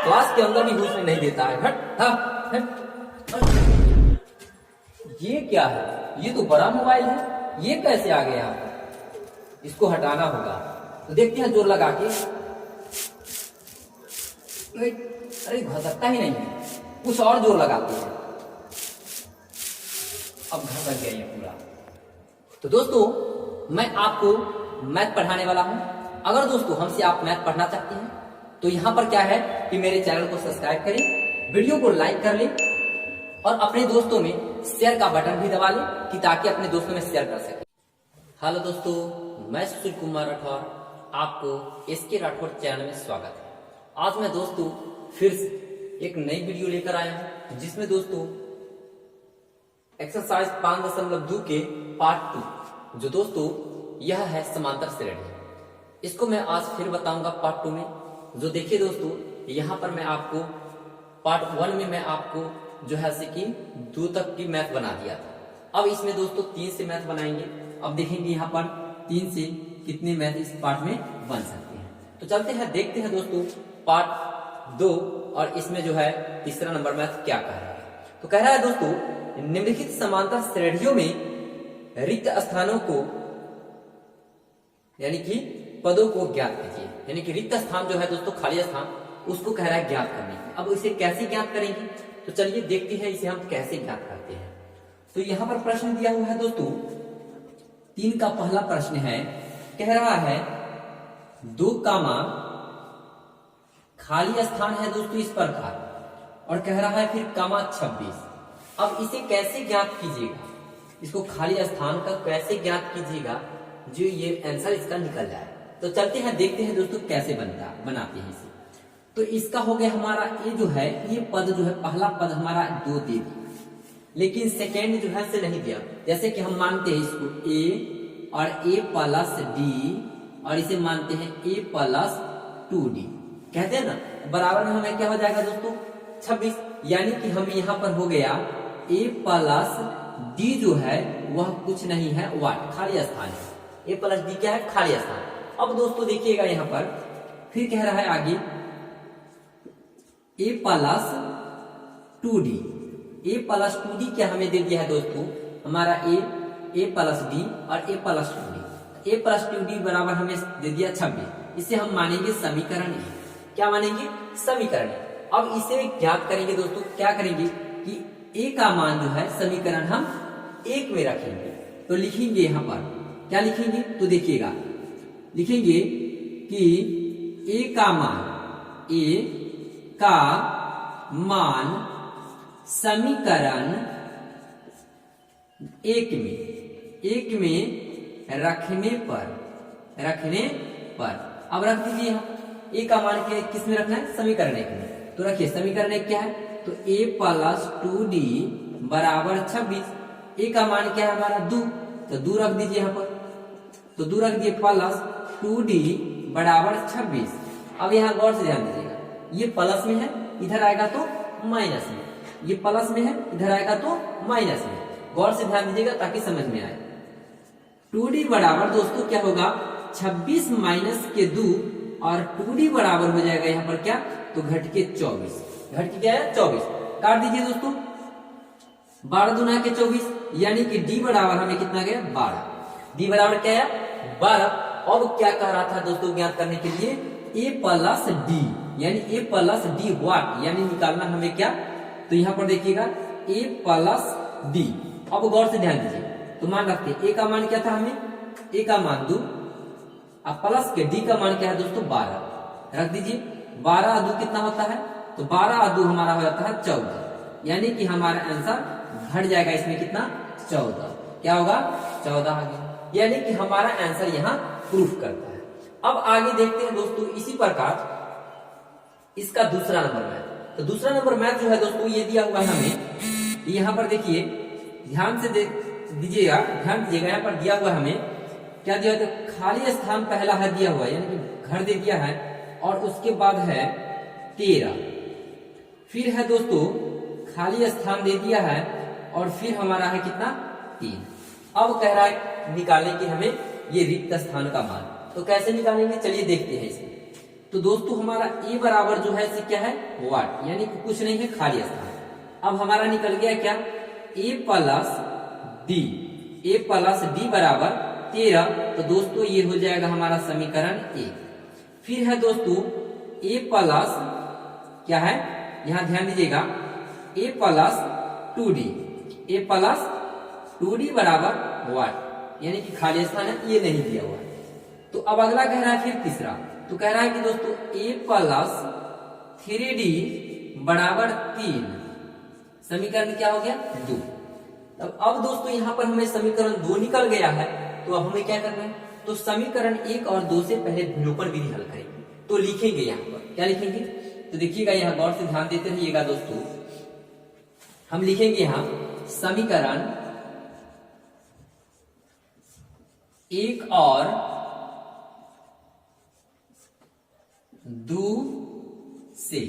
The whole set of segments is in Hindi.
क्लास के अंदर भी घुसने नहीं देता है। हट हट। ये क्या है? ये तो बड़ा मोबाइल है, ये कैसे आ गया? इसको हटाना होगा। तो देखते हैं जोर लगा के। अरे घसकता ही नहीं है, कुछ और जोर लगाते हैं। अब घसक गया ये पूरा। तो दोस्तों मैं आपको मैथ पढ़ाने वाला हूं। अगर दोस्तों हमसे आप मैथ पढ़ना चाहते हैं तो यहां पर क्या है कि मेरे चैनल को सब्सक्राइब करें, वीडियो को लाइक कर लें और अपने दोस्तों में शेयर का बटन भी दबा लें कि ताकि अपने दोस्तों में शेयर कर सके। हेलो दोस्तों, मैं सुशील कुमार राठौर, आपको एसके राठौर चैनल में स्वागत है। आज मैं दोस्तों फिर एक नई वीडियो लेकर आया हूं जिसमें दोस्तों एक्सरसाइज 5.2 के पार्ट 2 जो दोस्तों यह है समांतर श्रेणी। इसको मैं आज फिर बताऊंगा पार्ट 2 में। जो देखिए दोस्तों यहाँ पर मैं आपको पार्ट 1 में मैं आपको जो है कि 2 तक की मैथ बना दिया था। अब इसमें दोस्तों 3 से मैथ बनाएंगे। अब देखेंगे यहाँ पर 3 से कितने मैथ इस पार्ट में बन सकते हैं। तो चलते हैं देखते हैं दोस्तों पार्ट 2 और इसमें जो है तीसरा नंबर मैथ क्या कह रहा है। तो कह रहा है दोस्तों निम्नलिखित समांतर श्रेणियों में रिक्त स्थानों को यानी कि पदों को ज्ञात कीजिए। यानी कि रिक्त स्थान जो है दोस्तों खाली स्थान उसको कह रहा है ज्ञात करने की। अब इसे कैसे ज्ञात करेंगे तो चलिए देखते हैं इसे हम कैसे ज्ञात करते हैं। तो यहां पर प्रश्न दिया हुआ है दोस्तों 3 का पहला प्रश्न है, कह रहा है 2 खाली स्थान है दोस्तों इस प्रकार और कह रहा है फिर 26। अब इसे कैसे ज्ञात कीजिएगा, इसको खाली स्थान का कैसे ज्ञात कीजिएगा जो ये आंसर इसका निकल जाए। तो चलते हैं देखते हैं दोस्तों कैसे बनाते हैं इसे। तो इसका हो गया हमारा ये जो है ये पद जो है पहला पद हमारा 2 दे दिया, लेकिन सेकेंड जो है से नहीं दिया। जैसे कि हम मानते हैं इसको a और a प्लस d और इसे मानते हैं a प्लस 2d कहते हैं ना, बराबर में हमें क्या हो जाएगा दोस्तों 26। यानी कि हम यहाँ पर हो गया a प्लस d जो है वह कुछ नहीं है वाट खाली स्थान है। a प्लस d क्या है? खाली स्थान। अब दोस्तों देखिएगा यहाँ पर फिर कह रहा है आगे a plus 2d। a plus 2d क्या हमें दे दिया है दोस्तों हमारा a प्लस d और a plus 2d। a plus 2d बराबर हमें दे दिया 26। इसे हम मानेंगे समीकरण ए। क्या मानेंगे? समीकरण ए। अब इसे ज्ञात करेंगे दोस्तों, क्या करेंगे कि a का मान जो है समीकरण हम 1 में रखेंगे। तो लिखेंगे यहाँ पर क्या लिखेंगे तो देखिएगा लिखेंगे कि a का मान समीकरण 1 में रखने पर अब रख दीजिए यहाँ a का मान के किस में रखना है? समीकरण 1 में। तो रखिए समीकरण 1 क्या है तो a प्लस 2d बराबर 26। a का मान क्या है हमारा 2, तो 2 रख दीजिए यहाँ पर। तो 2 रख दिए प्लस 2d बराबर 26। अब यहाँ गौर से ध्यान दीजिएगा ये प्लस में है इधर आएगा तो माइनस में, ये प्लस में है इधर आएगा तो माइनस में। गौर से ध्यान दीजिएगा ताकि समझ में आए। 2d बराबर दोस्तों क्या होगा 26 माइनस के 2 और 2d बराबर हो जाएगा यहाँ पर क्या तो घट के 24। घट के क्या है 24। काट दीजिए दोस्तों 12 दूना के 24 यानी कि d बराबर हमें कितना गया 12। d बराबर क्या है 12। अब क्या कह रहा था दोस्तों ज्ञात करने के लिए a प्लस d यानी a प्लस d वाट यानी निकालना हमें क्या तो यहाँ पर देखिएगा a प्लस d। अब गौर से ध्यान दीजिए तो मान रखते हैं a का मान क्या था हमें a का मान 2 अब प्लस के d का मान क्या है दोस्तों 12 रख दीजिए। 12 2 कितना होता है तो 12 2 हमारा हो जाता है 14। यानी कि हमारा आंसर घट जाएगा इसमें कितना 14। क्या होगा 14 आ गया। यानी कि हमारा आंसर यहाँ प्रूफ करता है। अब आगे देखते हैं दोस्तों इसी प्रकार इसका दूसरा नंबर मैथ। तो दूसरा नंबर मैथ जो है दोस्तों ये दिया हुआ है हमें। यहाँ पर देखिए ध्यान से दीजिएगा यहाँ पर दिया हुआ है हमें क्या दिया है तो खाली स्थान पहला है दिया हुआ है यानी कि घर दे दिया है और उसके बाद है 13। फिर है दोस्तों खाली स्थान दे दिया है और फिर हमारा है कितना 3। अब कह रहा है निकालने की हमें ये रिक्त स्थान का मान। तो कैसे निकालेंगे चलिए देखते हैं इसे। तो दोस्तों हमारा ए बराबर जो है इसे क्या है वाट, यानी कि कुछ नहीं है खाली स्थान। अब हमारा निकल गया क्या ए प्लस डी, ए प्लस डी बराबर 13। तो दोस्तों ये हो जाएगा हमारा समीकरण ए। फिर है दोस्तों ए प्लस क्या है, यहां ध्यान दीजिएगा, ए प्लस 2d, ए प्लस 2d बराबर वाट, यानी कि खाली स्थान है, ये नहीं दिया हुआ है। तो अब अगला कह रहा है फिर तीसरा, तो कह रहा है कि दोस्तों a प्लस 3d बराबर 3, समीकरण क्या हो गया 2। अब दोस्तों यहाँ पर हमें समीकरण 2 निकल गया है, तो अब हमें क्या करना है, तो समीकरण 1 और 2 से पहले विलोपन विधि हल करेंगे। तो लिखेंगे यहाँ पर क्या लिखेंगे, तो देखिएगा यहाँ गौर से ध्यान देते रहिएगा दोस्तों। हम लिखेंगे यहाँ समीकरण 1 और 2 से,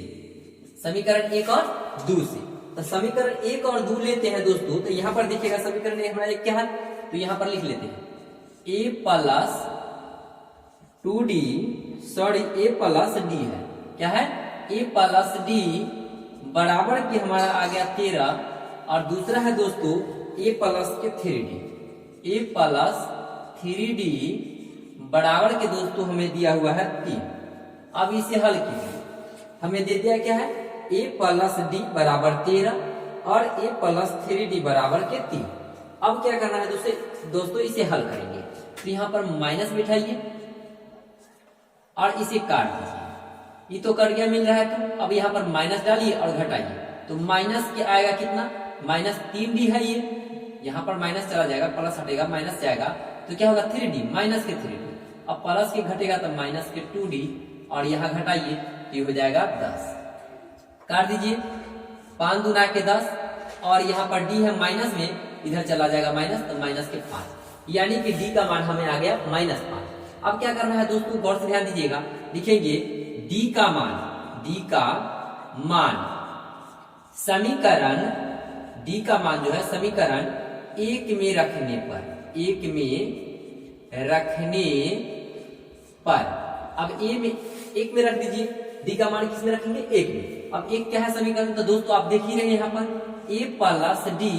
समीकरण 1 और 2 से। तो समीकरण 1 और 2 लेते हैं दोस्तों, तो यहां पर देखिएगा समीकरण हमारा एक क्या है, तो यहां पर लिख लेते हैं a plus 2d, sorry a plus d है, क्या है a प्लस d बराबर की हमारा आ गया 13, और दूसरा है दोस्तों a प्लस के 3d, a प्लस 3d बराबर के दोस्तों हमें दिया हुआ है 3। अब इसे हल कीजिए, हमें दे दिया क्या है a प्लस डी बराबर 13 और a प्लस 3d बराबर के 3। अब क्या करना है दोस्तों इसे हल करेंगे, तो यहाँ पर माइनस बिठाइए और इसे काट दीजिए, ये तो कट गया मिल रहा है, तो अब यहाँ पर माइनस डालिए और घटाइए, तो माइनस के आएगा कितना, माइनस 3d है, ये यहाँ पर माइनस चला जाएगा, प्लस हटेगा माइनस जाएगा, तो क्या होगा 3d माइनस के 3d, अब प्लस के घटेगा तो माइनस के 2d, और यहाँ घटाइए तो ये हो जाएगा 10, काट दीजिए, 5 दूना के 10, और यहाँ पर d है माइनस में, इधर चला जाएगा माइनस, तो माइनस के 5, यानी कि d का मान हमें आ गया -5। अब क्या करना है दोस्तों, गौर से ध्यान दीजिएगा, लिखेंगे d का मान समीकरण, d का मान जो है समीकरण 1 में रखने पर, 1 में रखने पर, अब एक में रख दीजिए, डी का मान किस में रखेंगे 1 में। अब 1 क्या है समीकरण, तो दोस्तों आप देख ही रहे हैं यहाँ पर a प्लस डी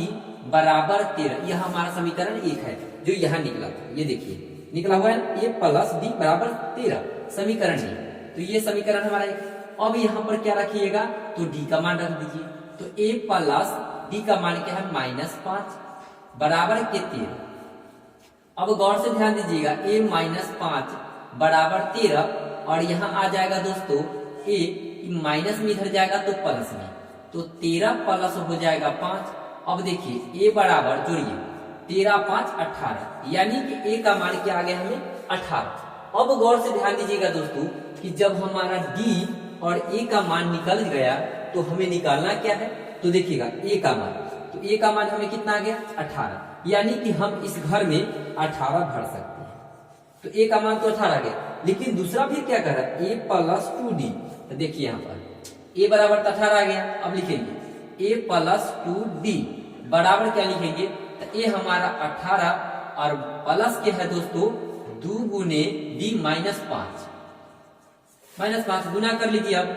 बराबर 13, यह हमारा समीकरण 1 है जो यहाँ निकला था, ये देखिए निकला हुआ है a प्लस डी बराबर 13, समीकरण 1, तो ये समीकरण हमारा 1। अब यहाँ पर क्या रखिएगा, तो डी का मान रख दीजिए, तो a प्लस डी का मान क्या है -5 बराबर के 13। अब गौर से ध्यान दीजिएगा, a -5 बराबर 13, और यहाँ आ जाएगा दोस्तों a माइनस में इधर जाएगा तो प्लस में, तो 13 प्लस हो जाएगा 5। अब देखिए a बराबर जोड़िए 13 5 18, यानी कि a का मान क्या आ गया हमें 18। अब गौर से ध्यान दीजिएगा दोस्तों कि जब हमारा d और a का मान निकल गया तो हमें निकालना क्या है, तो देखिएगा a का मान, तो a का मान हमें कितना आ गया 18, यानी कि हम इस घर में 18 भर सकते हैं, तो a का मान तो 18 गया। लेकिन दूसरा फिर क्या कर रहा है a प्लस 2d, तो देखिए यहाँ पर a बराबर 18 आ गया। अब लिखेंगे a प्लस 2d बराबर क्या लिखेंगे, तो a हमारा 18 और प्लस के है दोस्तों 2 गुने d -5, -5 गुना कर लीजिए। अब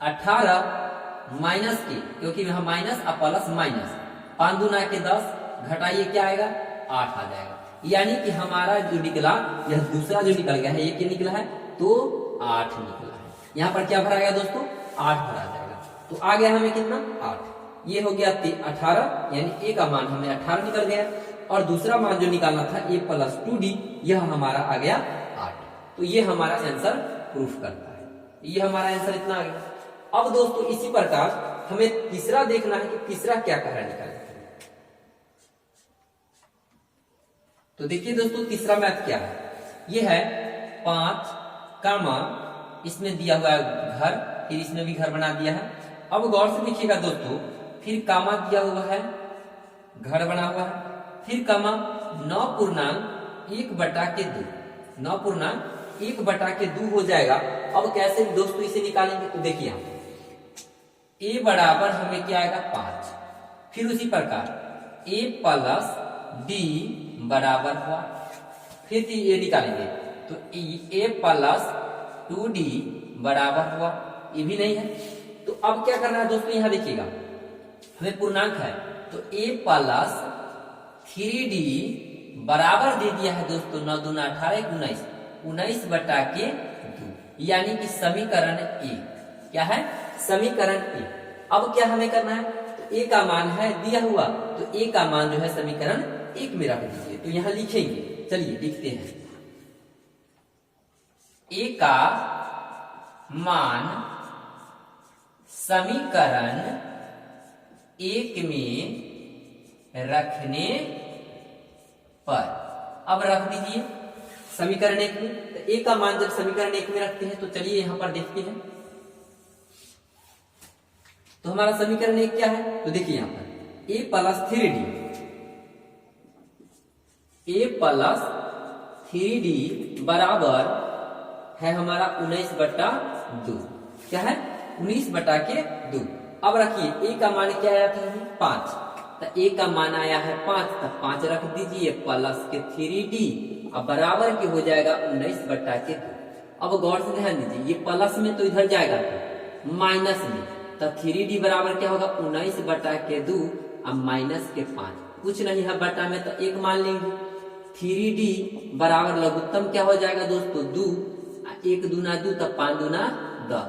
18 माइनस के, क्योंकि यहाँ माइनस और प्लस माइनस, 5 दूना के 10, घटाइए क्या आएगा 8 आ जाएगा, यानी कि हमारा जो निकला, यह दूसरा जो निकल गया है ये क्या निकला है, तो 8 निकला है। यहाँ पर क्या भरा गया दोस्तों 8 भरा जाएगा, तो आ गया हमें कितना 8, ये हो गया 18, यानी a का मान हमें 18 निकल गया, और दूसरा मान जो निकालना था a प्लस 2d, यह हमारा आ गया 8। तो ये हमारा आंसर प्रूफ करता है, ये हमारा आंसर इतना आ गया। अब दोस्तों इसी प्रकार हमें तीसरा देखना है कि तीसरा क्या कह रहा है निकालने। तो देखिए दोस्तों तीसरा मैथ क्या है, ये है 5 कामा, इसमें दिया हुआ है घर, फिर इसमें भी घर बना दिया है। अब गौर से देखिएगा दोस्तों, फिर कामा दिया हुआ है, घर बना हुआ है, फिर कामा 9.1/2, 9.1/2 हो जाएगा। अब कैसे दोस्तों इसे निकालेंगे, तो देखिए यहाँ a बराबर हमें क्या आएगा 5, फिर उसी प्रकार a प्लस d बराबर हुआ, फिर ये निकालेंगे तो a प्लस 2d बराबर हुआ, ये भी नहीं है। तो अब क्या करना है दोस्तों, यहाँ देखिएगा हमें पूर्णांक है तो a प्लस 3d बराबर दे दिया है दोस्तों 9 दूना 18 19 19 बटा के 2, यानी कि समीकरण 1 क्या है, समीकरण 1। अब क्या हमें करना है, तो a का मान है दिया हुआ, तो a का मान जो है समीकरण 1 में रख दीजिए। तो यहां लिखेंगे, चलिए लिखते हैं। a का मान समीकरण 1 में रखने पर, अब रख दीजिए समीकरण 1 में। तो a का मान जब समीकरण 1 में रखते हैं तो चलिए यहां पर देखते हैं। तो हमारा समीकरण 1 क्या है, तो देखिए यहां पर a प्लस 3d बराबर है हमारा 19 बटा 2, क्या है 19 बटा के 2। अब रखिए a का मान क्या आया था, 5, तो a का मान आया है 5, तो 5 रख दीजिए प्लस के 3d, अब बराबर के हो जाएगा 19 बटा के 2। अब गौर से ध्यान दीजिए, ये प्लस में तो इधर जाएगा तो माइनस में, तो 3d बराबर क्या होगा 19 बटा के 2 अब माइनस के 5, कुछ नहीं है बटा में तो 1 मान लेंगे। 3d बराबर लघुत्तम क्या हो जाएगा दोस्तों 2, 1 दूना 2 तो 5 दूना 10,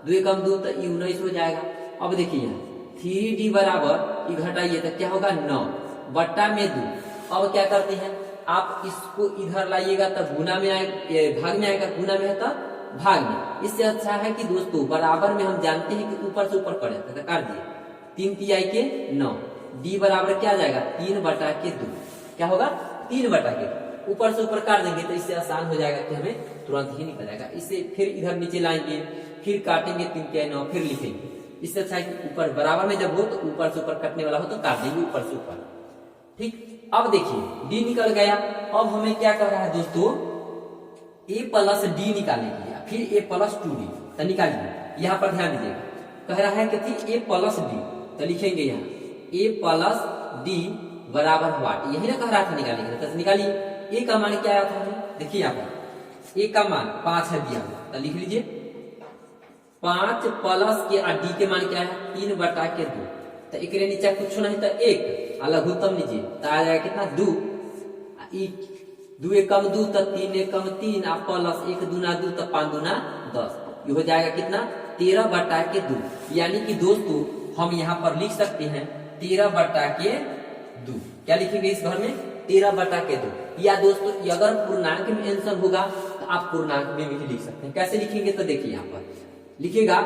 2 कम 2 तो 19 हो जाएगा। अब देखिए यहाँ 3d बराबर ये घटाइए तो क्या होगा 9 बट्टा में 2। अब क्या करते हैं, आप इसको इधर लाइएगा तब गुना में आएगा, भाग में आएगा, गुना में है तब भाग में। इससे अच्छा है कि दोस्तों बराबर में हम जानते हैं कि ऊपर से ऊपर पड़े तो कर दिए 3 तिहाई के 9, d बराबर क्या जाएगा 3 बटा के 2, क्या होगा 3 बटा के 2, ऊपर से ऊपर काट देंगे तो इससे आसान हो जाएगा कि हमें तुरंत ही निकल जाएगा। इससे फिर इधर नीचे लाएंगे, फिर काटेंगे 3 के 9, फिर लिखेंगे। इससे अच्छा है कि ऊपर बराबर में जब हो तो ऊपर से ऊपर कटने वाला हो तो काट देंगे ऊपर से ऊपर, ठीक। अब देखिए d निकल गया। अब हमें क्या कर रहा है दोस्तों, a प्लस d निकालेंगे, फिर a प्लस 2d, तो निकालिए। यहाँ पर ध्यान दीजिएगा, कह रहा है कि a प्लस d, तो लिखेंगे यहाँ a प्लस d बराबर व्हाट, यही ना कह रहा था निकालेंगे, तो निकालिए। a का मान क्या आया था, देखिए यहाँ पर a का मान 5 है दिया हुआ, तो लिख लीजिए 5 प्लस के d के मान क्या है 3 बटा के 2, तो एक नीचे कुछ नहीं तो 1 लघुत्तम लीजिए तो आ जाएगा कितना 2, 2 कम 2 तो 3 कम 3 प्लस 1 दूना 2 तो 5 दूना 10, ये हो जाएगा कितना 13 बटा के 2। यानी कि दोस्तों हम यहाँ पर लिख सकते हैं 13 बटा के 2, क्या लिखेंगे इस घर में 13 बटा के 2। या दोस्तों अगर पूर्णांक में आंसर होगा तो आप पूर्णांक में भी लिख सकते हैं। कैसे लिखेंगे, तो देखिए यहाँ पर लिखिएगा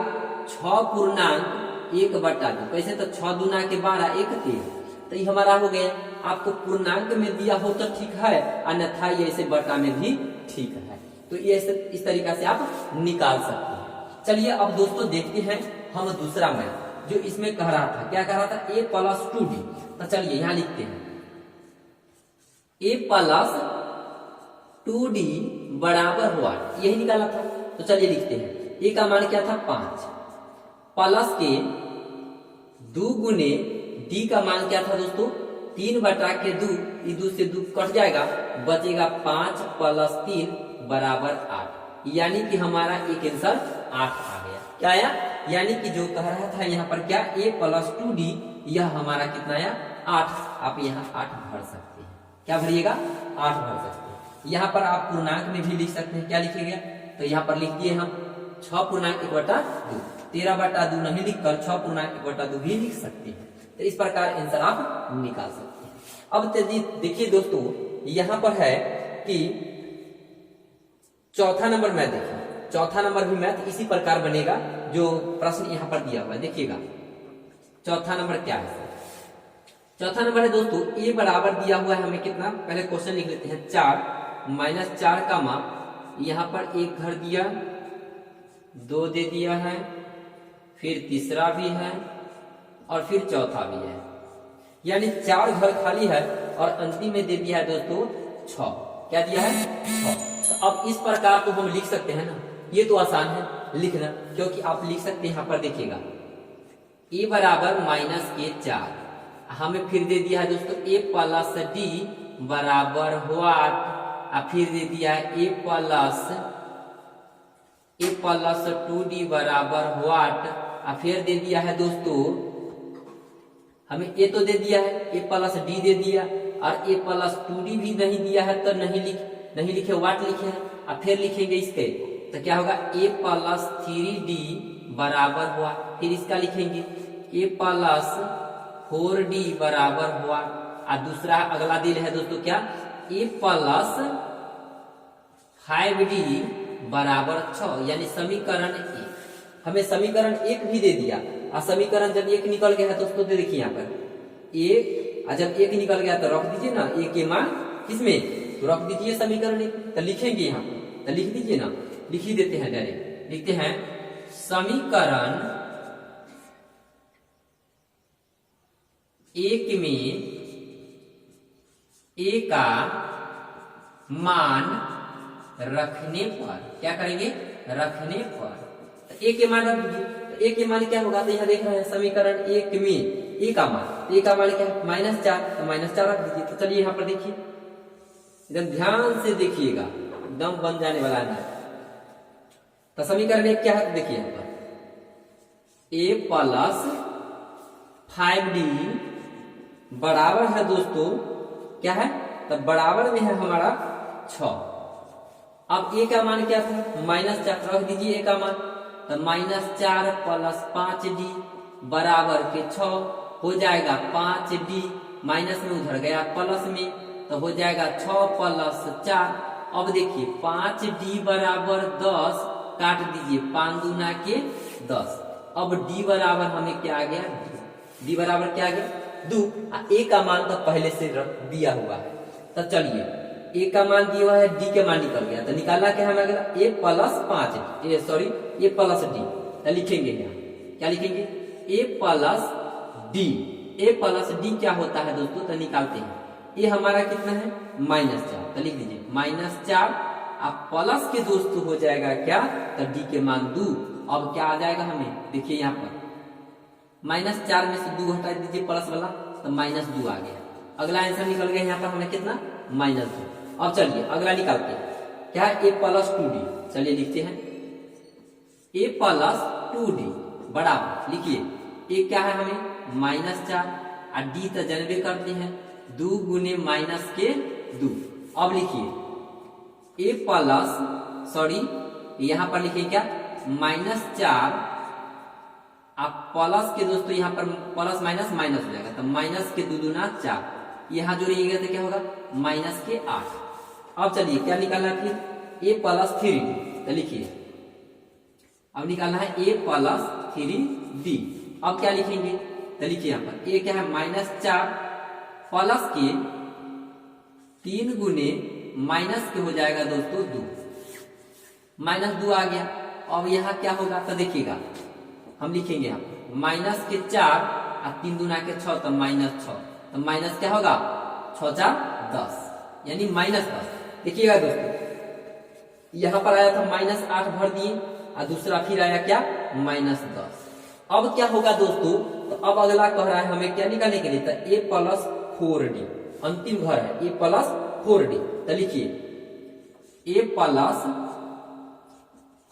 6 पूर्णांक 1 बटा 2, कैसे तो 6 दूना के 12 1 13, तो ये हमारा हो गया। आपको पूर्णांक में दिया हो तो ठीक है, अन्यथा ये ऐसे बटा में भी ठीक है। तो ये इस तरीका से आप निकाल सकते हैं। चलिए अब दोस्तों देखते हैं हम दूसरा मैथ जो इसमें कह रहा था, क्या कह रहा था a प्लस 2d, तो चलिए यहाँ लिखते हैं a प्लस 2d बराबर हुआ, यही निकाला था। तो चलिए लिखते हैं a का मान क्या था 5 प्लस के 2 गुने d का मान क्या था दोस्तों 3 बटा के 2, 2 से 2 कट जाएगा, बचेगा 5 प्लस 3 बराबर 8, यानी कि हमारा एक आंसर 8 आ गया। क्या आया, यानी कि जो कह रहा था यहाँ पर क्या a प्लस 2d, यह हमारा कितना आया 8। आप यहाँ 8 भर सकते हैं, क्या भरिएगा 8 भर सकते हैं। यहाँ पर आप पूर्णांक में भी लिख सकते हैं, क्या लिखेगा, तो यहाँ पर लिख दिए हम 6 पूर्णांक 1 बटा 2, 13 बटा 2 नहीं लिखकर 6 पूर्णांक 1 बटा 2 भी लिख सकते हैं। तो इस प्रकार आंसर आप निकाल सकते हैं। अब देखिए दोस्तों यहाँ पर है कि चौथा नंबर मैथ देखिए, चौथा नंबर भी मैथ इसी प्रकार बनेगा जो प्रश्न यहाँ पर दिया हुआ है। देखिएगा चौथा नंबर क्या है, चौथा नंबर है दोस्तों a बराबर दिया हुआ है हमें कितना, पहले क्वेश्चन लिख लेते हैं 4 माइनस 4 का मान, यहाँ पर एक घर दिया, 2 दे दिया है, फिर तीसरा भी है और फिर चौथा भी है, यानी 4 घर खाली है और अंतिम में दे दिया है दोस्तों 6, क्या दिया है 6। तो अब इस प्रकार तो हम लिख सकते हैं ना, ये तो आसान है लिखना, क्योंकि आप लिख सकते हैं यहाँ पर देखिएगा a बराबर माइनस के 4, हमें फिर दे दिया है दोस्तों a प्लस d बराबर व्हाट, फिर दे दिया है a plus A plus 2d बराबर व्हाट, और फिर दे दिया है दोस्तों हमें ए तो दे दिया है, ए प्लस डी दे दिया, और ए प्लस 2d भी नहीं दिया है तो नहीं लिखे व्हाट लिखे हैं, और फिर लिखेंगे इसके तो क्या होगा ए प्लस 3d बराबर हुआ, फिर इसका लिखेंगे ए प्लस 4d बराबर हुआ, और दूसरा अगला दिल है दोस्तों क्या ए प्लस 5d बराबर 6, यानी समीकरण 1। हमें समीकरण 1 भी दे दिया, और समीकरण जब 1 निकल गया है दोस्तों तो देखिए यहाँ पर 1, और जब 1 निकल गया तो रख दीजिए ना ए के मान किसमें, तो रख दीजिए समीकरण 1, तो लिखेंगे यहाँ तो लिख दीजिए ना, लिख ही देते हैं डायरेक्ट, लिखते हैं समीकरण 1 में ए का मान रखने पर, क्या करेंगे रखने पर, तो ए के मान रख दीजिए, तो ए के मान क्या होगा, तो यहाँ देख रहे हैं समीकरण 1 में ए का मान, ए का मान क्या है -4, तो -4 रख दीजिए। तो चलिए यहाँ पर देखिए एकदम ध्यान से देखिएगा, एकदम बन जाने वाला है। तो समीकरण 1 क्या है, तो देखिए यहाँ पर ए प्लस 5d बराबर है दोस्तों क्या है, तो बराबर में है हमारा 6। अब ए का मान क्या था -4, रख दीजिए ए का मान, तो -4 प्लस 5d बराबर के 6 हो जाएगा 5d, माइनस में उधर गया प्लस में, तो हो जाएगा 6 प्लस 4। अब देखिए 5d बराबर 10, काट दीजिए 5 दूना के 10। अब d बराबर हमें क्या आ गया, d बराबर क्या आ गया 2, ए का मान तो पहले से दिया हुआ है। तो चलिए ए का मान दिया हुआ है, डी के मान निकल गया, तो निकालना क्या हमें अगला ए प्लस 5 ए प्लस डी, तो लिखेंगे यहाँ क्या लिखेंगे ए प्लस डी, ए प्लस डी क्या होता है दोस्तों, तो निकालते हैं ए हमारा कितना है -4, तो लिख दीजिए -4, अब प्लस के दोस्तों हो जाएगा क्या, तो डी के मान 2। अब क्या आ जाएगा हमें, देखिए यहाँ पर -4 में से 2 हटा दीजिए प्लस वाला, तो -2 आ गया। अगला आंसर निकल गया यहाँ पर हमें कितना -2। अब चलिए अगला निकालते हैं क्या है ए प्लस 2d, चलिए लिखते हैं ए प्लस 2d बराबर, लिखिए ए क्या है हमें -4, और डी तो जानबे करते हैं 2 गुने माइनस के 2। अब लिखिए ए प्लस यहाँ पर लिखिए क्या -4, आप प्लस के दोस्तों यहाँ पर प्लस माइनस माइनस हो जाएगा, तो माइनस के 2 दूना 4, यहाँ जोड़िएगा तो क्या होगा -8। अब चलिए क्या निकालना है फिर ए प्लस 3d, तो लिखिए अब निकालना है ए प्लस 3d। अब क्या लिखेंगे, तो लिखिए यहाँ पर ए क्या है -4 प्लस के 3 गुने माइनस के हो जाएगा दोस्तों 2, -2 आ गया। अब यहाँ क्या होगा, तो देखिएगा हम लिखेंगे यहाँ -4 और 3 दूना के 6, तो -6, तो माइनस क्या होगा 6 4 10, यानी -10। देखिएगा दोस्तों यहाँ पर आया था -8 भर दिए, और दूसरा फिर आया क्या -10। अब क्या होगा दोस्तों, तो अब अगला कह रहा है हमें क्या निकालने के लिए, तो ए प्लस 4d अंतिम घर है ए प्लस 4d, तो लिखिए ए प्लस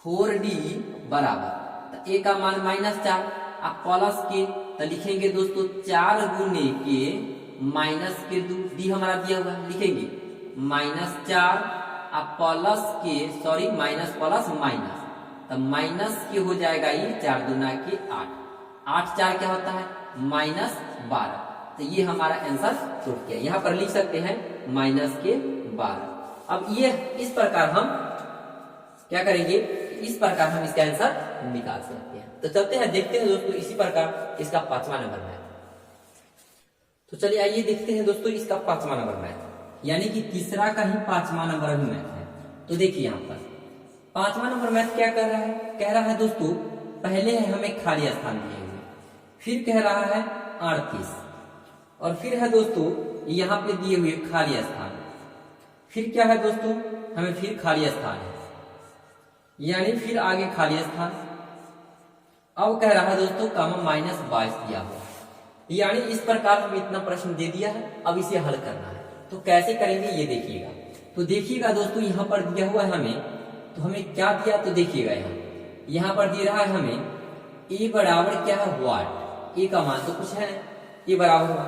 4d बराबर, तो ए का मान -4 आप प्लस के, तो लिखेंगे दोस्तों 4 गुने के माइनस के 2, डी हमारा दिया हुआ लिखेंगे -4 आप प्लस के माइनस प्लस माइनस, तो माइनस के हो जाएगा ये 4 दूना के 8, 8 4 क्या होता है -12, तो ये हमारा आंसर प्रूफ किया। यहाँ पर लिख सकते हैं -12। अब ये इस प्रकार हम क्या करेंगे, इस प्रकार हम इसका आंसर निकाल सकते हैं। तो चलते हैं देखते हैं दोस्तों इसी प्रकार इसका 5वां नंबर मैथ। तो चलिए आइए देखते हैं दोस्तों इसका 5वां नंबर मैथ, यानी कि तीसरा का ही 5वां नंबर भी मैथ है। तो देखिए यहाँ पर 5वां नंबर मैथ क्या कर रहा है, कह रहा है दोस्तों पहले है हमें खाली स्थान दिए हुए, फिर कह रहा है 38, और फिर है दोस्तों यहाँ पे दिए हुए खाली स्थान, फिर क्या है दोस्तों हमें फिर खाली स्थान है, यानी फिर आगे खाली स्थान। अब कह रहा है दोस्तों -22 दिया हुआ, यानी इस प्रकार हमें इतना प्रश्न दे दिया है, अब इसे हल करना है। तो कैसे करेंगे ये देखिएगा। तो देखिएगा दोस्तों यहाँ पर दिया हुआ है हमें तो हमें क्या दिया, तो देखिएगा यहाँ पर दे रहा है हमें a बराबर क्या है वाट, a का मान तो कुछ है नहीं, a बराबर हुआ।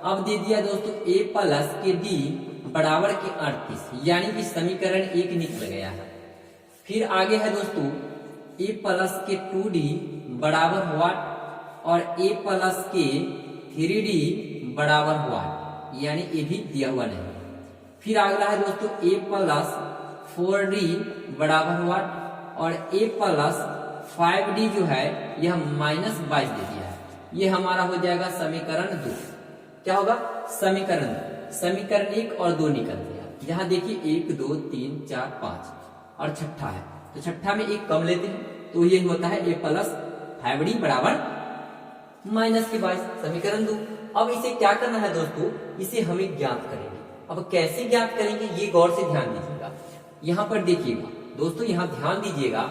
अब दे दिया दोस्तों a प्लस के d बराबर के 38, यानी कि समीकरण 1 निकल गया है। फिर आगे है दोस्तों a प्लस के 2d बराबर वाट और a प्लस के 3d बराबर वाट, यानी ये भी दिया हुआ नहीं। फिर अगला है दोस्तों a प्लस 4d बराबर वाट और a प्लस 5d जो है यह माइनस 22 दे दिया है। ये हमारा हो जाएगा समीकरण 2। क्या होगा, समीकरण 1 और 2 निकल गया। यहाँ देखिए 1 2 3 4 5 और छठा है, तो छठा में एक कम लेते हैं, तो ये होता है a प्लस 5d बराबर माइनस के 22, समीकरण 2। अब इसे क्या करना है दोस्तों, इसे हमें ज्ञात करेंगे। अब कैसे ज्ञात करेंगे ये गौर से ध्यान दीजिएगा। यहाँ पर देखिएगा दोस्तों, यहाँ ध्यान दीजिएगा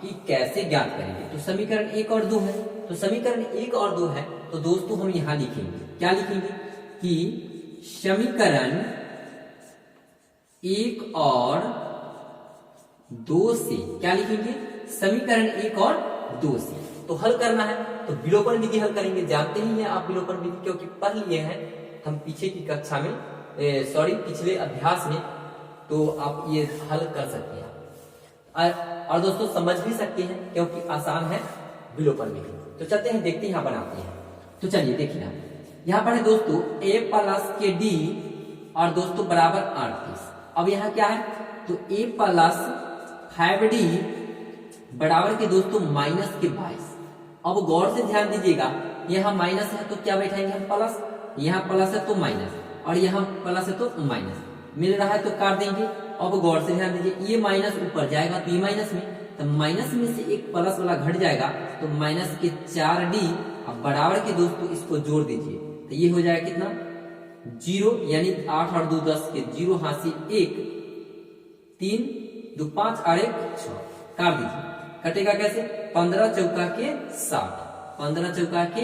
कि कैसे ज्ञात करेंगे। तो समीकरण 1 और 2 है, तो समीकरण 1 और 2 है, तो दोस्तों हम यहाँ लिखेंगे, क्या लिखेंगे कि समीकरण 1 और 2 से, क्या लिखेंगे, समीकरण 1 और 2 से तो हल करना है। तो विलोपन विधि हल करेंगे, जानते ही हैं आप विलोपन विधि, क्योंकि पढ़ लिए हैं हम पीछे की कक्षा में, पिछले अभ्यास में, तो आप ये हल कर सकते हैं और दोस्तों समझ भी सकते हैं, क्योंकि आसान है विलोपन विधि। तो चलते हैं, देखते हैं, यहाँ बनाते हैं। तो चलिए देखिए यहाँ पर है दोस्तों a प्लस के d और दोस्तों बराबर 38। अब यहाँ क्या है, तो a प्लस 5d बराबर के दोस्तों माइनस के 22। अब गौर से ध्यान दीजिएगा, यहाँ माइनस है तो क्या बैठाएंगे हम प्लस, यहाँ प्लस है तो माइनस और यहाँ प्लस है तो माइनस, मिल रहा है तो काट देंगे। अब गौर से ध्यान दीजिए, ये माइनस ऊपर जाएगा तो ये माइनस में, तो माइनस में से एक प्लस वाला घट जाएगा, तो माइनस के 4d अब बराबर के दोस्तों इसको जोड़ दीजिए, तो ये हो जाएगा कितना 0, यानी 8 और 2 10 के 0 हाथ से 1 3 2 5 और 1 6, काट दीजिए। कटेगा कैसे, 15 चौका के 60, 15 चौका के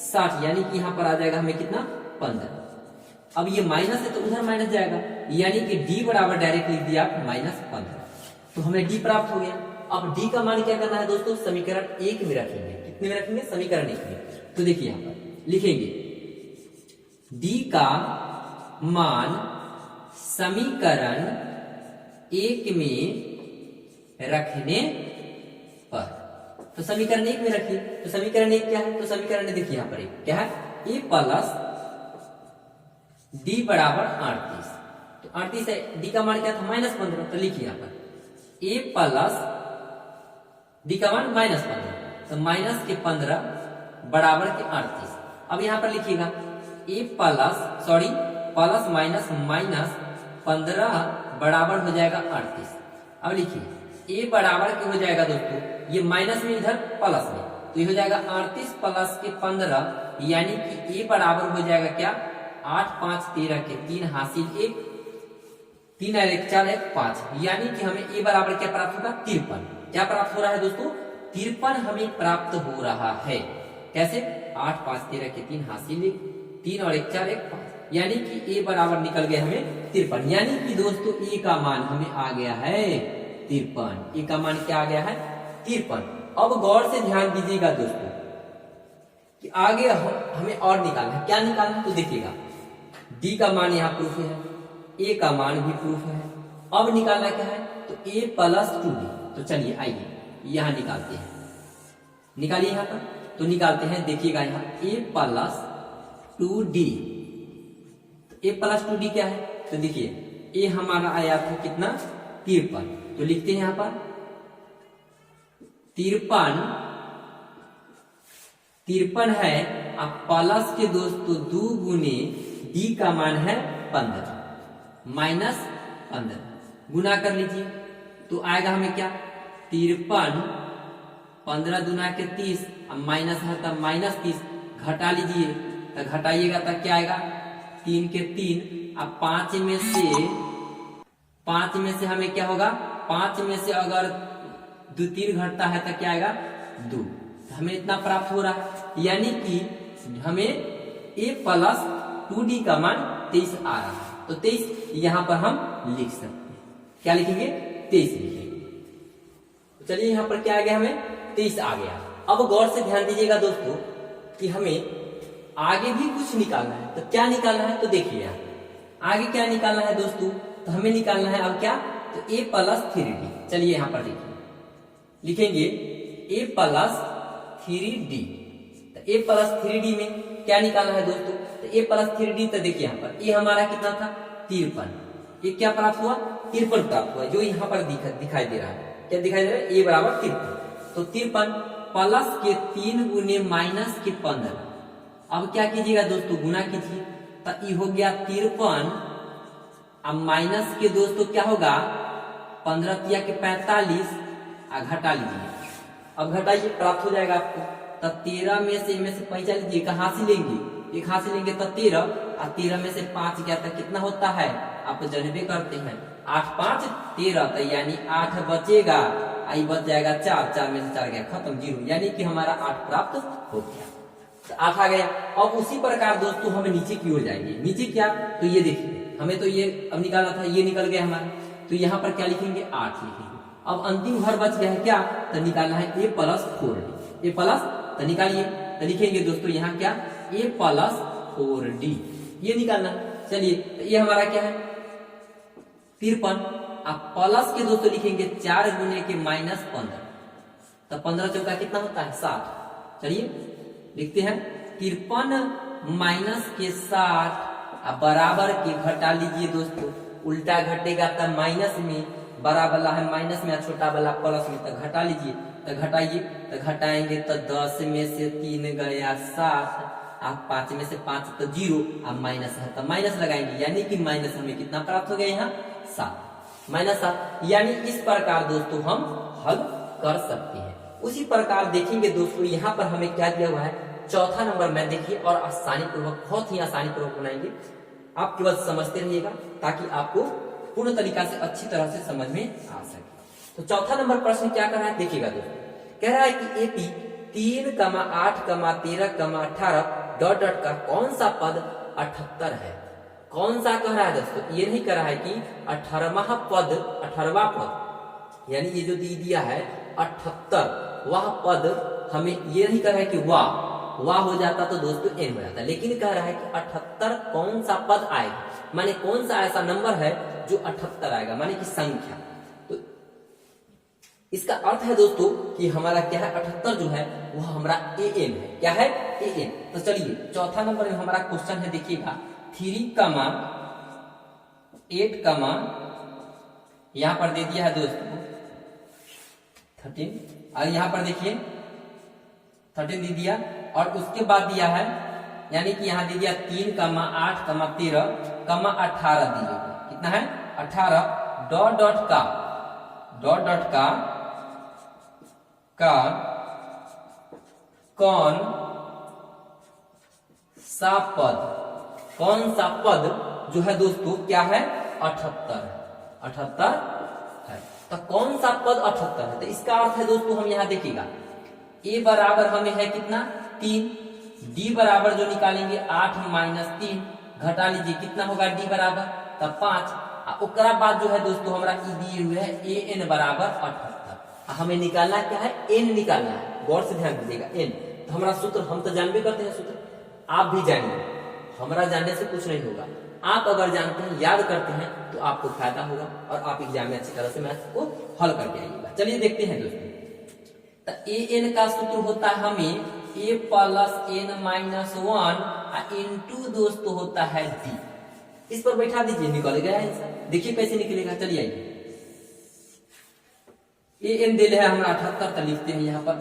60, यानी कि यहाँ पर आ जाएगा हमें कितना 15। अब ये माइनस है तो उधर माइनस जाएगा, यानी कि d बराबर डायरेक्ट लिख दिया -15, तो हमें d प्राप्त हो गया। अब d का मान क्या करना है दोस्तों, समीकरण 1 में रखेंगे। कितने में रखेंगे, समीकरण 1 में। तो देखिए यहाँ पर लिखेंगे d का मान समीकरण 1 में रखने पर, तो समीकरण 1 में रखिए। तो समीकरण 1 क्या है, तो समीकरण देखिए यहाँ पर क्या है, a प्लस d बराबर 38, तो 38 है, d का मान क्या था -15, तो लिखिए यहाँ पर a प्लस d का मान -15, तो माइनस के 15 बराबर के 38। अब यहाँ पर लिखिएगा a प्लस माइनस 15 बराबर हो जाएगा 38। अब लिखिए a बराबर के हो जाएगा दोस्तों, ये माइनस में इधर प्लस में, तो ये हो जाएगा 38 प्लस के 15, यानी कि a बराबर हो जाएगा क्या 8 5 13 के 3 हासिल 1 3 और 1 4 1 5, यानी कि हमें a बराबर क्या प्राप्त होगा 53। क्या प्राप्त हो रहा है दोस्तों, 53 हमें प्राप्त हो रहा है। कैसे, 8 5 13 के 3 हासिल 1 3 और 1 4 1 5, यानी कि a बराबर निकल गया हमें 53, यानी कि दोस्तों a का मान हमें आ गया है 53। a का मान क्या आ गया है 53। अब गौर से ध्यान दीजिएगा दोस्तों कि आगे हमें और निकालना है। क्या निकालना है, तो देखिएगा d का मान यहाँ प्रूफ है, a का मान भी प्रूफ है। अब निकालना क्या है, तो a प्लस 2d। तो चलिए आइए यहाँ निकालते हैं, निकालिए यहाँ पर, तो निकालते हैं। देखिएगा यहाँ a प्लस 2d, तो a प्लस 2d क्या है, तो देखिए a हमारा आया था कितना 53, तो लिखते हैं यहाँ पर 53 है। अब प्लस के दोस्तों 2 गुने d का मान है 15 माइनस 15 गुना कर लीजिए, तो आएगा हमें क्या 53 15 दूना के 30, अब माइनस है तब -30, घटा लीजिए, तो घटाइएगा तब क्या आएगा 3 के 3। अब 5 में से हमें क्या होगा, 5 में से अगर 2 3 घटता है तो क्या आएगा 2, तो हमें इतना प्राप्त हो रहा है, यानी कि हमें a प्लस 2d का मान 23 आ रहा है। तो 23 यहाँ पर हम लिख सकते हैं, क्या लिखेंगे 23 लिखेंगे। चलिए यहाँ पर क्या आ गया, हमें 23 आ गया। अब गौर से ध्यान दीजिएगा दोस्तों कि हमें आगे भी कुछ निकालना है। तो क्या निकालना है, तो देखिए यहाँ आगे क्या निकालना है दोस्तों, तो हमें निकालना है अब क्या, तो a प्लस 3d। चलिए यहाँ पर देखिए, लिखेंगे a प्लस 3d। तो a प्लस 3d में क्या निकालना है दोस्तों, तो a प्लस 3d। तो देखिए यहाँ पर a हमारा कितना था 53, ये क्या प्राप्त हुआ 53 प्राप्त हुआ, जो यहाँ पर दिखाई दे रहा है। क्या दिखाई दे रहा है, a बराबर 53। तो 53 प्लस के 3 गुने माइनस के 15। अब क्या कीजिएगा दोस्तों, गुना कीजिए। तो ये हो गया 53, अब माइनस के दोस्तों क्या होगा 15 तिया के 45, घटा लीजिए। अब घटाइए, प्राप्त हो जाएगा आपको। तो 13 में से पैसा लीजिए, कहाँ से लेंगे, एक हाथ से लेंगे तो 13, और 13 में से 5 गया तो कितना होता है, आप जनबे करते हैं 8 5 13। तो यानी 8 बचेगा, आई बच जाएगा 4, 4 में से 4 गया खत्म, 0। यानी कि हमारा 8 प्राप्त हो गया, तो 8 आ गया। अब उसी प्रकार दोस्तों हम नीचे की ओर जाएंगे। नीचे क्या, तो ये देखिए हमें तो ये अब निकालना था, ये निकल गया हमारा। तो यहाँ पर क्या लिखेंगे 8 लिखेंगे। अब अंतिम घर बच गया है क्या, तो निकालना है a plus 4d। a plus, तो निकालिए। तो लिखेंगे दोस्तों यहाँ क्या, a प्लस 4d, ये निकालना। चलिए, तो ये हमारा क्या है 53। आप प्लस के दोस्तों लिखेंगे 4 गुने के माइनस 15। तो 15 चौका कितना होता है 60। चलिए लिखते हैं 53 माइनस के 60, बराबर के घटा लीजिए दोस्तों। उल्टा घटेगा तो माइनस में, बड़ा वाला है माइनस में, छोटा वाला प्लस में, तो घटा लीजिए। तो घटाइए, तो घटाएंगे तो 10 में से 3 गया 7, आप 5 में से 5 तो 0, अब माइनस है तो माइनस लगाएंगे। यानी कि माइनस हमें कितना प्राप्त हो गया यहाँ 7, माइनस 7। यानी इस प्रकार दोस्तों हम हल कर सकते हैं। उसी प्रकार देखेंगे दोस्तों, यहाँ पर हमें क्या दिया हुआ है, चौथा नंबर में देखिए, और आसानी पूर्वक, बहुत ही आसानी पूर्वक बनाएंगे। आप केवल समझते रहिएगा ताकि आपको पूर्ण तरीका से अच्छी तरह से समझ में आ सके। तो चौथा नंबर प्रश्न क्या कर रहा है, देखिएगा दोस्तों। कह रहा है कि एपी 3, 8, 13, 18 डॉट डॉट का कौन सा पद 78 है। कौन सा कह रहा है दोस्तों, ये नहीं कह रहा है कि 18वां पद, 18वां पद, यानी ये जो दिया है 78, वह पद हमें ये नहीं कह रहा है कि वाह हो जाता तो दोस्तों n हो जाता, लेकिन कह रहा है कि 78 कौन सा पद आएगा, माने कौन सा ऐसा नंबर है जो 78 आएगा, माने कि संख्या। तो इसका अर्थ है दोस्तों कि हमारा क्या है 78 जो है वह हमारा an है। क्या है an। तो चलिए चौथा नंबर में हमारा क्वेश्चन है, देखिएगा 3, 8, यहां पर दे दिया है दोस्तों 13, और यहां पर देखिए 13 दे दिया, और उसके बाद दिया है, यानी कि यहां दे दिया 3, 8, 13, 18 दिए। कितना है 18 डॉट डॉट का कौन सा पद जो है दोस्तों क्या है 78 है। तो कौन सा पद 78 है, तो इसका अर्थ है दोस्तों हम यहाँ देखिएगा a बराबर हमें है कितना 3, d बराबर जो निकालेंगे 8 माइनस 3, घटा लीजिए कितना होगा d बराबर तब 5। उसके बाद जो है दोस्तों हमारा ई दिए हुए है an बराबर 78। हमें निकालना क्या है n निकालना है, गौर से ध्यान दीजिएगा n। तो हमारा सूत्र हम तो जानबे करते हैं, सूत्र आप भी जानिए, हमारा जानने से कुछ नहीं होगा। आप अगर जानते हैं, याद करते हैं तो आपको फायदा होगा और आप एग्जाम में अच्छी तरह से मैथ्स को हल करके आइएगा। चलिए देखते हैं दोस्तों, तो an का सूत्र होता है हमें a plus n minus 1 into दोस्तों होता है d। इस पर बैठा दीजिए, निकल गया आंसर। देखिए कैसे निकलेगा, चलिए आइए। an दिल है हमारा 78, तो लिखते हैं यहाँ पर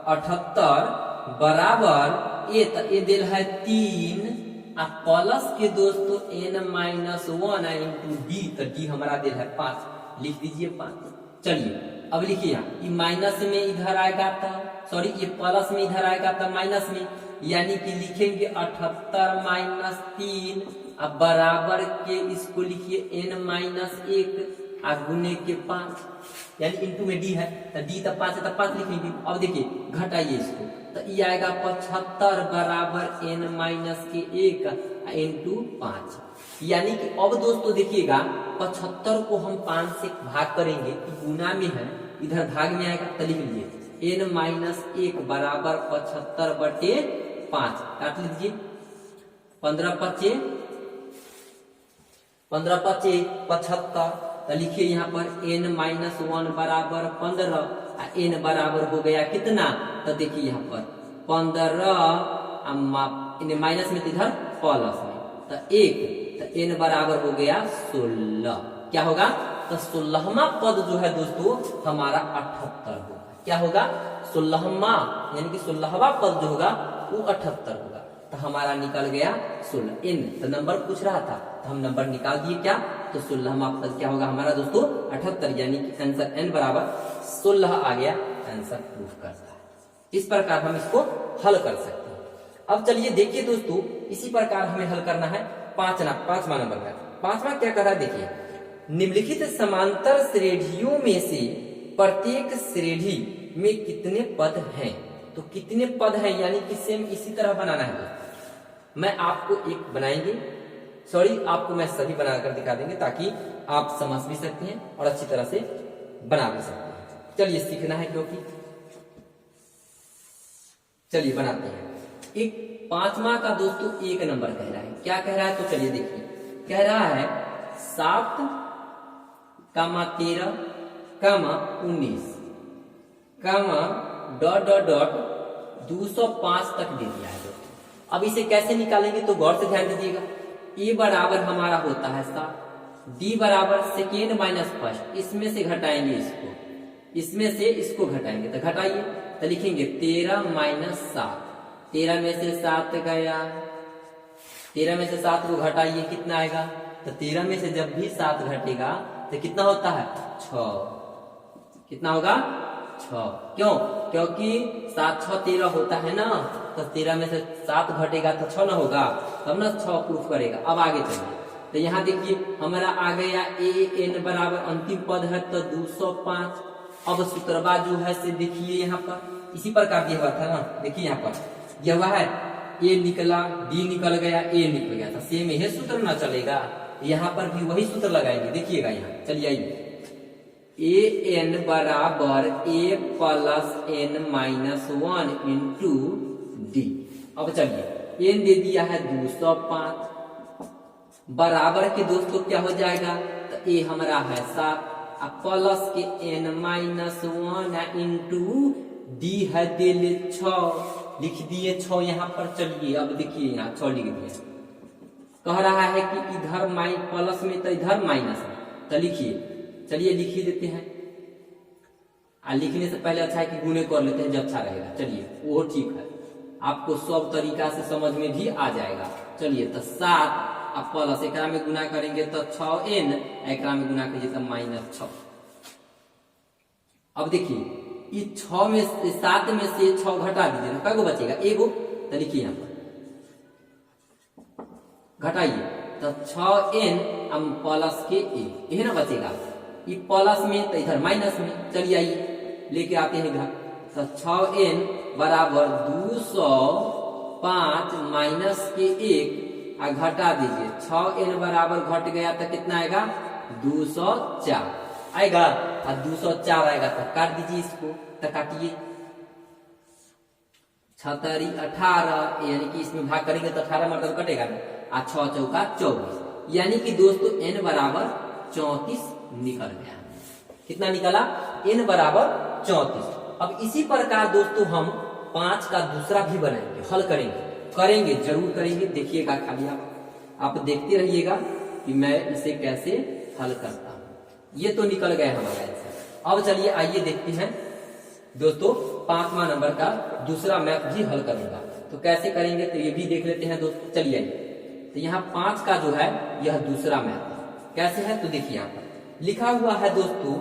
78 बराबर ए, तो ए दिल है 3 प्लस के दोस्तों n माइनस 1 इंटू डी, तो डी हमारा दिल है 5, लिख दीजिए 5। चलिए अब लिखिए यहाँ, ये माइनस में इधर आएगा तो सॉरी ये प्लस में इधर आएगा तो माइनस में, यानी कि लिखेंगे 78 माइनस 3 अब बराबर के इसको लिखिए n माइनस 1 गुने के 5, यानी इंटू में डी है तो डी तब 5 है तब 5 लिखेंगे। अब देखिए घटाइए इसको, तो ये आएगा 75 बराबर n माइनस के 1 इंटू 5। यानी कि अब दोस्तों देखिएगा 75 को हम 5 से भाग करेंगे, गुना में है, इधर भाग में आएगा, तो लिख लीजिए n-1 बराबर 75/5 काट लीजिए। 15 पचे 75, तो लिखिए यहाँ पर n-1 बराबर 15, n बराबर हो गया कितना, तो देखिए यहाँ पर 15 माइनस में, इधर प्लस में, तो 1, तो n बराबर हो गया 16। क्या होगा, तो 16वां पद जो है दोस्तों हमारा 78 होगा। क्या होगा, 16वां, यानी कि 16वां पद जो होगा वो 78 होगा। तो हमारा निकल गया 16। n तो नंबर पूछ रहा था, तो हम नंबर निकाल दिए। क्या, तो 16वां पद क्या होगा हमारा दोस्तों 78, यानी कि आंसर n बराबर 16 आ गया, आंसर प्रूफ करता है। इस प्रकार हम इसको हल कर सकते हैं। अब चलिए देखिए दोस्तों, इसी प्रकार हमें हल करना है पांचवा नंबर का। पांचवा क्या कर रहा है, देखिए, निम्नलिखित समांतर श्रेणियों में से प्रत्येक श्रेणी में कितने पद हैं। तो कितने पद हैं, यानी कि सेम इसी तरह बनाना है दोस्तों। मैं आपको एक बनाएंगे, आपको मैं सभी बनाकर दिखा देंगे, ताकि आप समझ भी सकते हैं और अच्छी तरह से बना भी सकते हैं। चलिए सीखना है, क्योंकि चलिए बनाते हैं। एक पांचवा का दोस्तों 1 नंबर कह रहा है। क्या कह रहा है, तो चलिए देखिए, कह रहा है 7, 13, 19, डॉट 205 तक दे दिया है दोस्तों। अब इसे कैसे निकालेंगे, तो गौर से ध्यान दीजिएगा। ए बराबर हमारा होता है 7, डी बराबर सेकेंड माइनस फर्स्ट, इसमें से घटाएंगे इसको, इसमें से इसको घटाएंगे, तो घटाइए, तो लिखेंगे 13 माइनस 7। 13 में से 7 गया, 13 में से 7 को घटाइए, कितना आएगा, तो 13 में से जब भी 7 घटेगा तो कितना होता है, 6। कितना होगा, 6। क्यों, क्योंकि 7 6 13 होता है ना, तो 13 में से 7 घटेगा तो 6 ना होगा, तब ना 6 प्रूफ करेगा। अब आगे चलिए, तो यहाँ देखिए हमारा आ गया an बराबर अंतिम पद है तो 205। अब सूत्रवा जो है से देखिए यहाँ पर इसी प्रकार दिया हुआ था ना, देखिए यहाँ पर दिया हुआ है a निकला, d निकल गया, a निकल गया था, सेम यही सूत्र ना चलेगा, यहाँ पर भी वही सूत्र लगाएंगे। देखिएगा यहाँ, चलिए आइए, an बराबर a plus n-1 into D. अब चलिए n दे दिया है 205, बराबर के दोस्तों क्या हो जाएगा, तो a हमारा है 7, प्लस के n-1 इंटू डी है दिल 6, लिख दिए 6 यहाँ पर। चलिए अब देखिए यहाँ 6 लिख दिए, कह रहा है कि इधर प्लस में तो इधर माइनस है, तो लिखिए, चलिए लिख ही देते हैं। लिखने से पहले अच्छा है कि गुणे कर लेते हैं, जो अच्छा रहेगा। चलिए वो ठीक है, आपको सब तरीका से समझ में भी आ जाएगा। चलिए तो 7 अब प्लस एकरा में गुना करेंगे तो 6n, एकरा में गुना करिए तो -6। अब देखिए ये 6 में से 7 में से 6 घटा दीजिए ना, कई गो बचेगा, एगो, तो लिखिए यहाँ पर घटाइए तो 6n प्लस के a, यही ना बचेगा, ये प्लस में तो इधर माइनस में। चलिए आइए लेके आते हैं इधर, तो 6n बराबर 205 माइनस के 1 घटा दीजिए, 6n बराबर घट गया तो कितना आएगा, 204 आएगा, और 204 आएगा तो काट दीजिए इसको, तो काटिए 6 18, यानी कि इसमें भाग करेंगे तो 18 मतलब कटेगा ना, 6 चौका 24, यानी कि दोस्तों n बराबर 34 निकल गया। कितना निकला, n बराबर 34। अब इसी प्रकार दोस्तों हम 5 का दूसरा भी बनाएंगे, हल करेंगे जरूर करेंगे। देखिएगा, खाली आप देखते रहिएगा कि मैं इसे कैसे हल करता हूं। ये तो निकल गया हमारा आंसर। अब चलिए आइए देखते हैं दोस्तों 5वां नंबर का दूसरा मैथ भी हल करूंगा, तो कैसे करेंगे तो ये भी देख लेते हैं दोस्तों। चलिए तो यहाँ 5 का जो है यह दूसरा मैथ कैसे है, तो देखिए यहाँ पर लिखा हुआ है दोस्तों,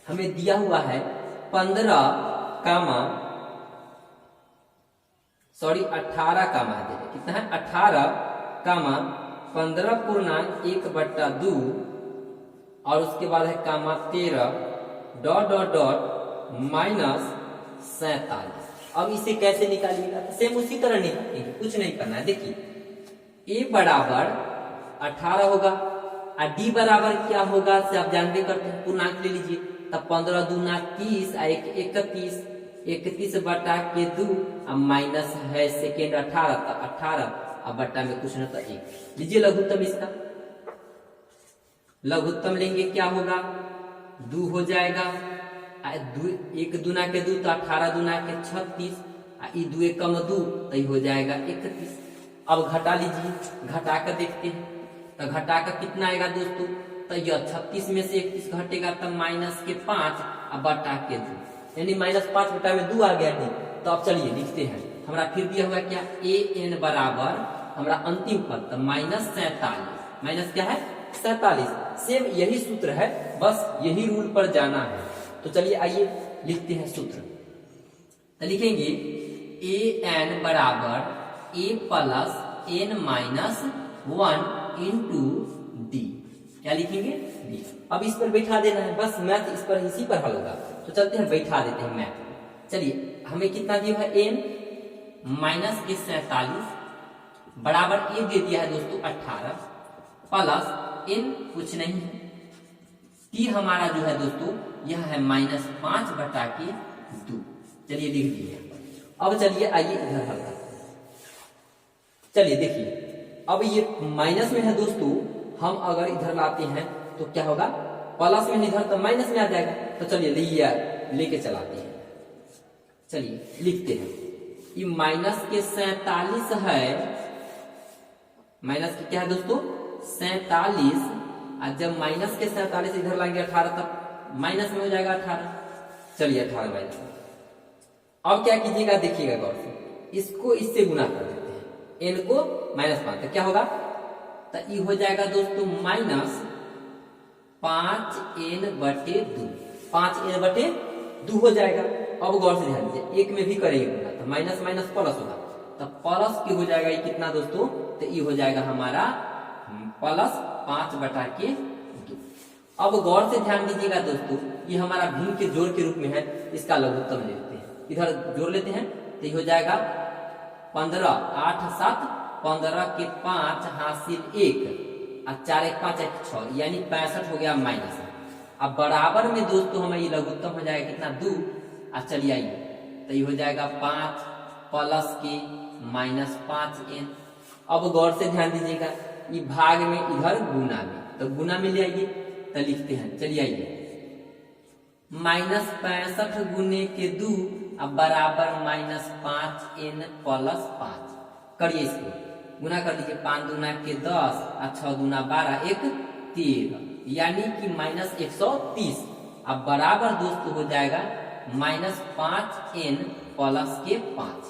हमें दिया हुआ है 18 कामा दे, कितना है 18 कामा 15/1/2, और उसके बाद है कामा 13 डॉट -47। अब इसे कैसे निकालिएगा, सेम उसी तरह निकालेंगे, कुछ नहीं करना है। देखिए a बराबर 18 होगा। और डी बराबर क्या होगा से आप जानते करते हैं, पूर्णांक ले लीजिए। तब 15 दूना 30 और 31, 31 बटा के 2 अब माइनस है सेकेंड 18, तो 18 अब बट्टा में कुछ न तो 1 लीजिए लघुत्तम इसका। लघुत्तम लेंगे क्या होगा 2 हो जाएगा, 1 दूना के 2 तो 18 दूना के 36, 2 कम 2 तो ये हो जाएगा 31। अब घटा लीजिए, घटा कर देखते हैं तो घटा कर कितना आएगा दोस्तों, तो यह 36 में से 31 घटेगा तब माइनस के 5 अब बटा के 2, यानी -5 बटा में 2 आ गया। नहीं तो अब चलिए लिखते हैं, हमारा फिर दिया हुआ क्या ए एन बराबर हमारा अंतिम पद तो -47, माइनस क्या है 47। सेम यही सूत्र है, बस यही रूल पर जाना है। तो चलिए आइए लिखते हैं सूत्र। तो लिखेंगे ए एन बराबर a plus n minus 1 into d. क्या लिखेंगे डी। अब इस पर बैठा देना है, बस मैथ इस पर इसी पर हल होगा। तो चलते हैं बैठा देते हैं मैथ। चलिए हमें कितना दिया है एन माइनस के 47 बराबर ए दे दिया है दोस्तों 18 प्लस एन कुछ नहीं है, टी हमारा जो है दोस्तों यह है -5 बटा के 2। चलिए लिख दिया। अब चलिए आइए इधर हल करते हैं। चलिए देखिए अब ये माइनस में है दोस्तों, हम अगर इधर लाते हैं तो क्या होगा प्लस में इधर तो माइनस में आ जाएगा। तो चलिए लेके चलाते हैं। चलिए लिखते हैं ये माइनस के 47 है, माइनस के क्या है दोस्तों 47, और जब माइनस के 47 इधर लाएंगे 18 तब माइनस में हो जाएगा 18। चलिए 18 माइनस। अब क्या कीजिएगा देखिएगा गौर से, इसको इससे गुना कर देते हैं, एन को -5 तो क्या होगा, तो ये हो जाएगा दोस्तों -5n बटे 2, 5n बटे 2 हो जाएगा। अब गौर से ध्यान दीजिए, एक में भी करेंगे गुना तो माइनस माइनस प्लस होगा, तो प्लस की हो जाएगा ये कितना दोस्तों, तो ये हो जाएगा हमारा प्लस 5 बटा के 2। अब गौर से ध्यान दीजिएगा दोस्तों, ये हमारा भिन्न के जोड़ के रूप में है, इसका लघुत्तम ले लेते हैं, इधर जोड़ लेते हैं तो ये हो जाएगा 15 8 7 15 के 5 हासिल 1 और 4 1 5 1 6 यानी 65 हो गया माइनस। अब बराबर में दोस्तों हमें ये लघुत्तम हो जाएगा कितना 2। अब चलिए आइए तो ये हो जाएगा 5 प्लस के -5n। अब गौर से ध्यान दीजिएगा, ये भाग में इधर गुना में, तो गुना में ले आइए तो लिखते हैं। चलिए आइए -65 गुने के 2 अब बराबर -5n प्लस 5। करिए इसको गुना कर लीजिए, 5 दूना के 10 और 6 दूना 12 1 13 यानी कि -130। अब बराबर दोस्तों हो जाएगा -5n प्लस के 5,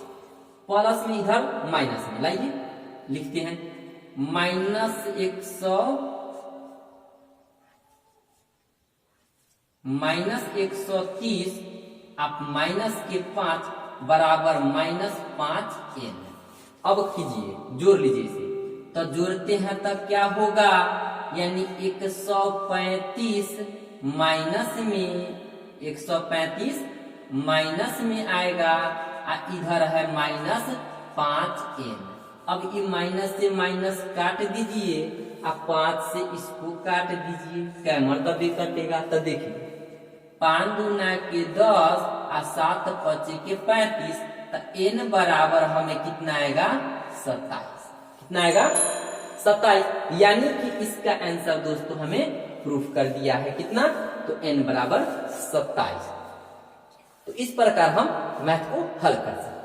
प्लस में इधर माइनस में लाइए लिखते हैं -130 आप माइनस के 5 बराबर -5n। अब कीजिए जोड़ लीजिए इसे, तो जोड़ते हैं तब क्या होगा, यानी 135 माइनस में 135 माइनस में आएगा और इधर है -5n। अब ये माइनस से माइनस काट दीजिए और 5 से इसको काट दीजिए, क्या मतलब कटेगा, तो देखिए 5 दूना के 10 और 7 5 के 35, तो n बराबर हमें कितना आएगा 27। कितना आएगा 27, यानी कि इसका आंसर दोस्तों हमें प्रूफ कर दिया है कितना, तो n बराबर 27। तो इस प्रकार हम मैथ को हल कर सकते हैं।